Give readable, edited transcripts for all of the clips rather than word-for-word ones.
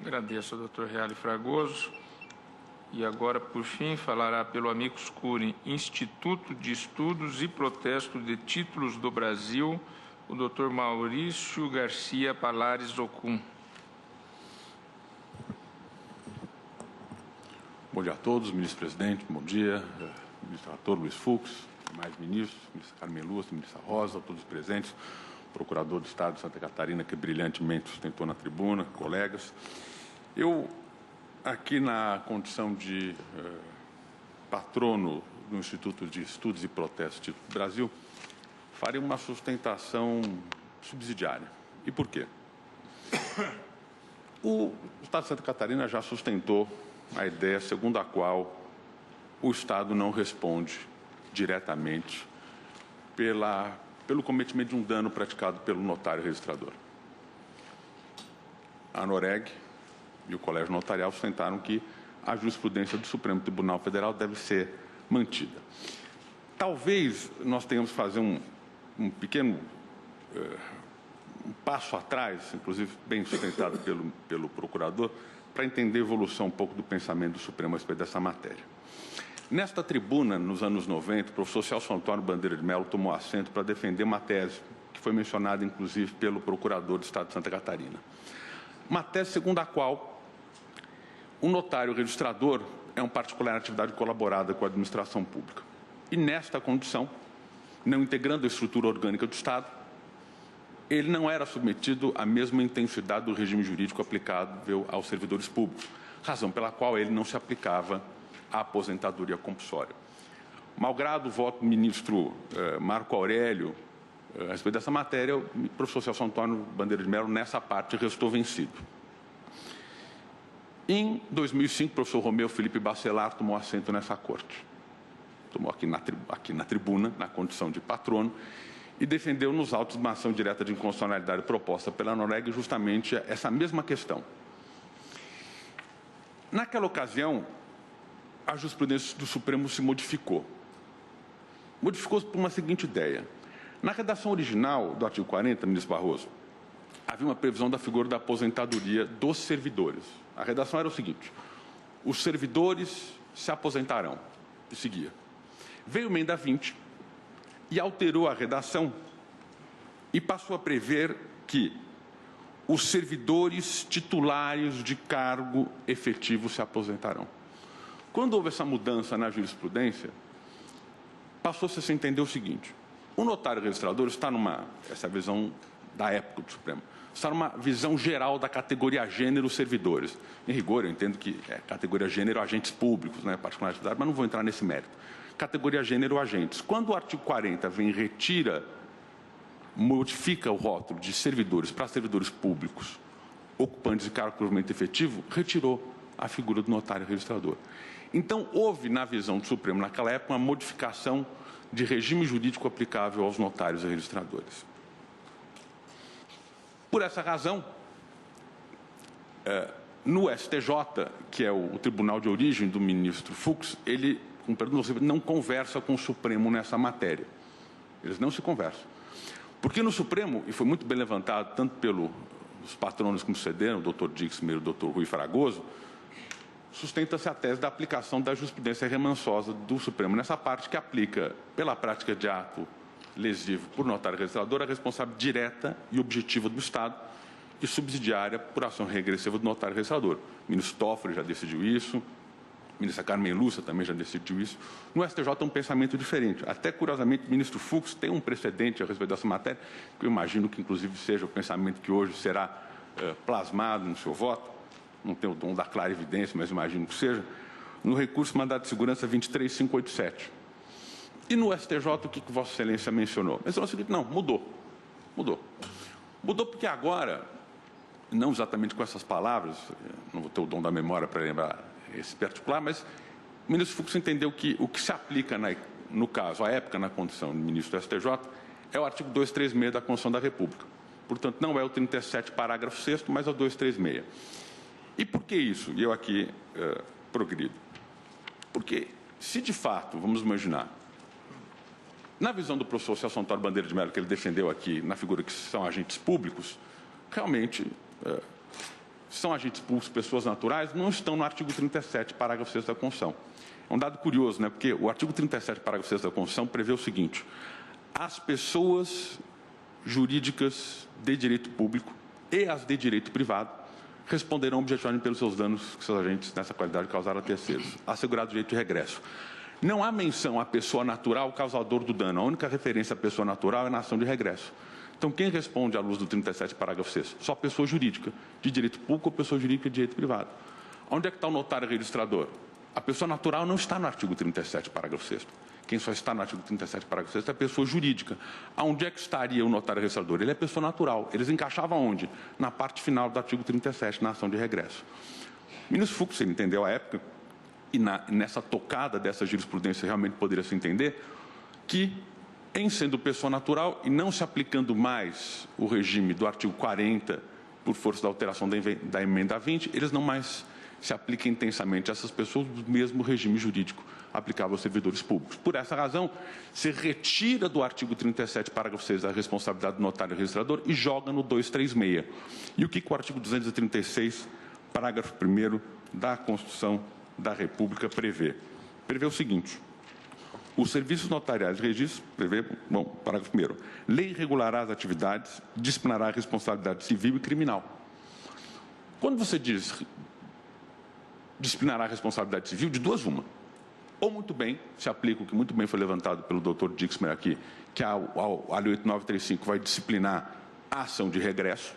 Agradeço ao Dr. Reale Fragoso. E agora, por fim, falará pelo amicus curiae Instituto de Estudos e Protesto de Títulos do Brasil, o Dr. Maurício Garcia Palares Ocum. Bom dia a todos, ministro-presidente, bom dia, ministro-relator Luiz Fux, demais ministros, ministra Carmen Lúcia, ministra Rosa, todos os presentes, procurador do Estado de Santa Catarina, que brilhantemente sustentou na tribuna, colegas. Eu, aqui na condição de patrono do Instituto de Estudos e Protestos do Brasil, farei uma sustentação subsidiária. E por quê? O Estado de Santa Catarina já sustentou a ideia segundo a qual o Estado não responde diretamente pelo cometimento de um dano praticado pelo notário registrador. A Noreg e o Colégio Notarial sustentaram que a jurisprudência do Supremo Tribunal Federal deve ser mantida. Talvez nós tenhamos que fazer um pequeno um passo atrás, inclusive bem sustentado pelo procurador, para entender a evolução um pouco do pensamento do Supremo a respeito dessa matéria. Nesta tribuna, nos anos 90, o professor Celso Antônio Bandeira de Mello tomou assento para defender uma tese que foi mencionada, inclusive, pelo procurador do Estado de Santa Catarina. Uma tese segundo a qual o notário registrador é um particular em atividade colaborada com a administração pública. E, nesta condição, não integrando a estrutura orgânica do Estado, ele não era submetido à mesma intensidade do regime jurídico aplicável aos servidores públicos, razão pela qual ele não se aplicava à aposentadoria compulsória. Malgrado o voto do ministro Marco Aurélio a respeito dessa matéria, o professor Celso Antônio Bandeira de Mello, nessa parte, restou vencido. Em 2005, o professor Romeu Felipe Bacelar tomou assento nessa corte. Tomou aqui na tribuna, na condição de patrono, e defendeu nos autos uma ação direta de inconstitucionalidade proposta pela Noreg justamente essa mesma questão. Naquela ocasião, a jurisprudência do Supremo se modificou. Modificou-se por uma seguinte ideia. Na redação original do artigo 40, ministro Barroso, havia uma previsão da figura da aposentadoria dos servidores. A redação era o seguinte: os servidores se aposentarão. E seguia. Veio a emenda 20 e alterou a redação e passou a prever que os servidores titulares de cargo efetivo se aposentarão. Quando houve essa mudança na jurisprudência, passou-se a se entender o seguinte: o notário registrador está essa visão da época do Supremo, está numa visão geral da categoria gênero servidores. Em rigor, eu entendo que é categoria gênero agentes públicos, né, particularidade, mas não vou entrar nesse mérito. Categoria gênero agentes. Quando o artigo 40 vem e retira, modifica o rótulo de servidores para servidores públicos, ocupantes de cargo provimento efetivo, retirou a figura do notário registrador. Então, houve, na visão do Supremo, naquela época, uma modificação de regime jurídico aplicável aos notários e registradores. Por essa razão, no STJ, que é o tribunal de origem do ministro Fux, ele, com perdão, não conversa com o Supremo nessa matéria. Eles não se conversam. Porque no Supremo, e foi muito bem levantado, tanto pelos patronos que me sucederam, o doutor Dixmer e o doutor Rui Fragoso, sustenta-se a tese da aplicação da jurisprudência remansosa do Supremo nessa parte que aplica, pela prática de ato lesivo por notário registrador, a responsabilidade direta e objetiva do Estado e subsidiária por ação regressiva do notário registrador. O ministro Toffoli já decidiu isso, a ministra Carmen Lúcia também já decidiu isso. No STJ é um pensamento diferente. Até, curiosamente, o ministro Fux tem um precedente a respeito dessa matéria, que eu imagino que, inclusive, seja o pensamento que hoje será plasmado no seu voto. Não tenho o dom da clara evidência, mas imagino que seja, no recurso mandado de segurança 23587. E no STJ, o que Vossa Excelência mencionou? Mencionou o seguinte: não, mudou. Mudou porque agora, não exatamente com essas palavras, não vou ter o dom da memória para lembrar esse particular, mas o ministro Fux entendeu que o que se aplica, no caso, à época, na condição de ministro do STJ, é o artigo 236 da Constituição da República. Portanto, não é o 37, parágrafo 6º, mas é o 236. E por que isso? E eu aqui progrido. Porque, se de fato, vamos imaginar, na visão do professor Celso Antônio Bandeira de Mello, que ele defendeu aqui, na figura que são agentes públicos, realmente são agentes públicos, pessoas naturais, não estão no artigo 37, parágrafo 6º da Constituição. É um dado curioso, né? Porque o artigo 37, parágrafo 6º da Constituição prevê o seguinte: as pessoas jurídicas de direito público e as de direito privado responderão objetivamente pelos seus danos que seus agentes nessa qualidade causaram a terceiros, assegurado o direito de regresso. Não há menção à pessoa natural causador do dano. A única referência à pessoa natural é na ação de regresso. Então, quem responde à luz do 37, parágrafo 6º? Só pessoa jurídica de direito público ou pessoa jurídica de direito privado. Onde é que está o notário registrador? A pessoa natural não está no artigo 37, parágrafo 6º. Quem só está no artigo 37, parágrafo 6º é a pessoa jurídica. Onde é que estaria o notário registrador? Ele é pessoa natural. Eles encaixavam onde? Na parte final do artigo 37, na ação de regresso. O ministro Fux, ele entendeu à época, e nessa tocada dessa jurisprudência realmente poderia se entender, que, em sendo pessoa natural e não se aplicando mais o regime do artigo 40, por força da alteração da emenda 20, eles não mais se aplicam intensamente a essas pessoas do mesmo regime jurídico aplicável aos servidores públicos. Por essa razão, se retira do artigo 37, parágrafo 6, a responsabilidade do notário registrador e joga no 236. E o que o artigo 236, parágrafo 1º da Constituição da República prevê? Prevê o seguinte: os serviços notariais de registro, prevê, bom, parágrafo 1º, lei regulará as atividades, disciplinará a responsabilidade civil e criminal. Quando você diz disciplinará a responsabilidade civil, de duas uma. Ou muito bem, se aplica o que muito bem foi levantado pelo Dr. Dixmer aqui, que a Lei 8935 vai disciplinar a ação de regresso,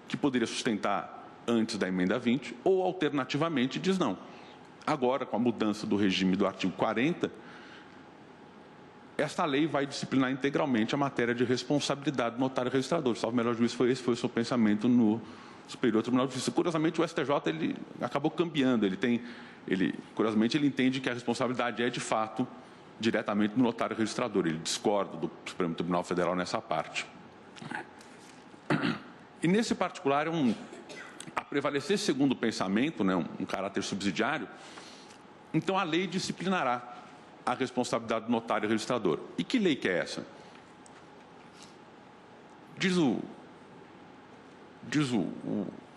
que poderia sustentar antes da emenda 20, ou alternativamente diz não. Agora, com a mudança do regime do artigo 40, esta lei vai disciplinar integralmente a matéria de responsabilidade do notário registrador. Salvo o melhor juízo, esse foi o seu pensamento no Superior Tribunal de Justiça. Curiosamente, o STJ ele acabou cambiando. Curiosamente, ele entende que a responsabilidade é, de fato, diretamente do notário registrador. Ele discorda do Supremo Tribunal Federal nessa parte. E, nesse particular, a prevalecer segundo o pensamento, né, um caráter subsidiário, então a lei disciplinará a responsabilidade do notário registrador. E que lei que é essa? Diz o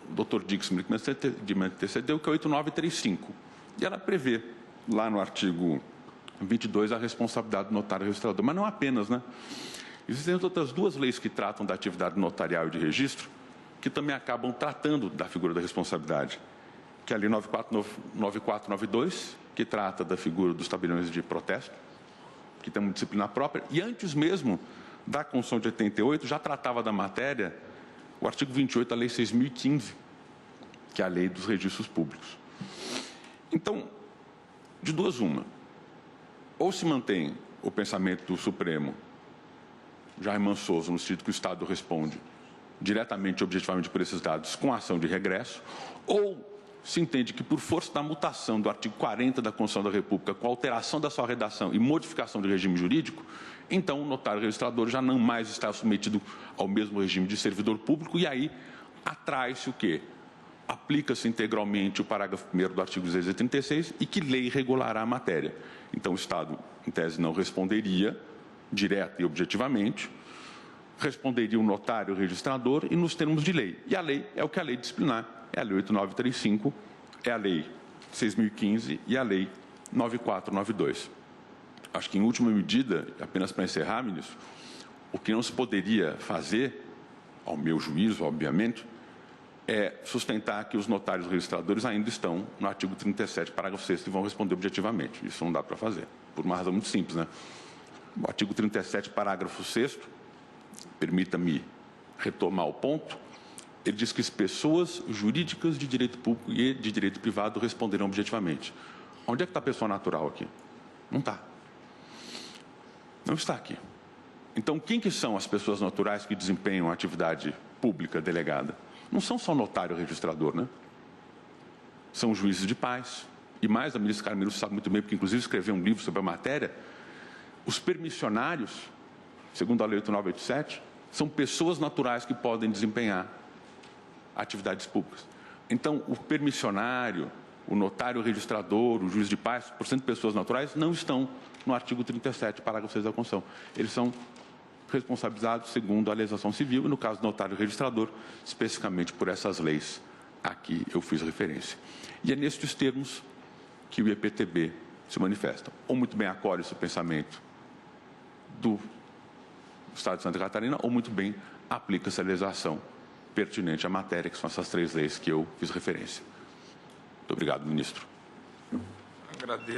Dr. Dixmer, que me antecedeu, que é 8935. E ela prevê, lá no artigo 22, a responsabilidade do notário registrador. Mas não apenas, né? Existem outras duas leis que tratam da atividade notarial e de registro, que também acabam tratando da figura da responsabilidade, que é a Lei 9492, que trata da figura dos tabeliões de protesto, que tem uma disciplina própria, e antes mesmo da Constituição de 88, já tratava da matéria o artigo 28 da Lei 6.015, que é a Lei dos Registros Públicos. Então, de duas uma, ou se mantém o pensamento do Supremo, Jair Mansoso, no sentido que o Estado responde diretamente e objetivamente por esses dados com a ação de regresso, ou se entende que, por força da mutação do artigo 40 da Constituição da República, com a alteração da sua redação e modificação do regime jurídico, então o notário registrador já não mais está submetido ao mesmo regime de servidor público, e aí atrai-se o quê? Aplica-se integralmente o parágrafo 1º do artigo 236 e que lei regulará a matéria. Então o Estado, em tese, não responderia direta e objetivamente, responderia o notário registrador e nos termos de lei. E a lei é o que a lei disciplinar, é a Lei 8935, é a Lei 6.015 e a Lei 9492. Acho que, em última medida, apenas para encerrar, ministro, o que não se poderia fazer, ao meu juízo, obviamente, é sustentar que os notários registradores ainda estão no artigo 37, parágrafo 6º, e vão responder objetivamente. Isso não dá para fazer, por uma razão muito simples, né? O artigo 37, parágrafo 6º, permita-me retomar o ponto, ele diz que as pessoas jurídicas de direito público e de direito privado responderão objetivamente. Onde é que está a pessoa natural aqui? Não está. Não está aqui. Então, quem que são as pessoas naturais que desempenham a atividade pública delegada? Não são só notário registrador, né? São juízes de paz. E mais, a ministra Carmelo sabe muito bem, porque inclusive escreveu um livro sobre a matéria. Os permissionários, segundo a Lei 8987, são pessoas naturais que podem desempenhar atividades públicas. Então, o permissionário, o notário registrador, o juiz de paz, por sendo pessoas naturais, não estão no artigo 37, parágrafo 6 da Constituição. Eles são responsabilizados segundo a legislação civil, e no caso do notário registrador, especificamente por essas leis a que eu fiz referência. E é nestes termos que o IEPTB se manifesta. Ou muito bem acolhe esse pensamento do Estado de Santa Catarina, ou muito bem aplica essa legislação pertinente à matéria, que são essas 3 leis que eu fiz referência. Muito obrigado, ministro. Agradeço.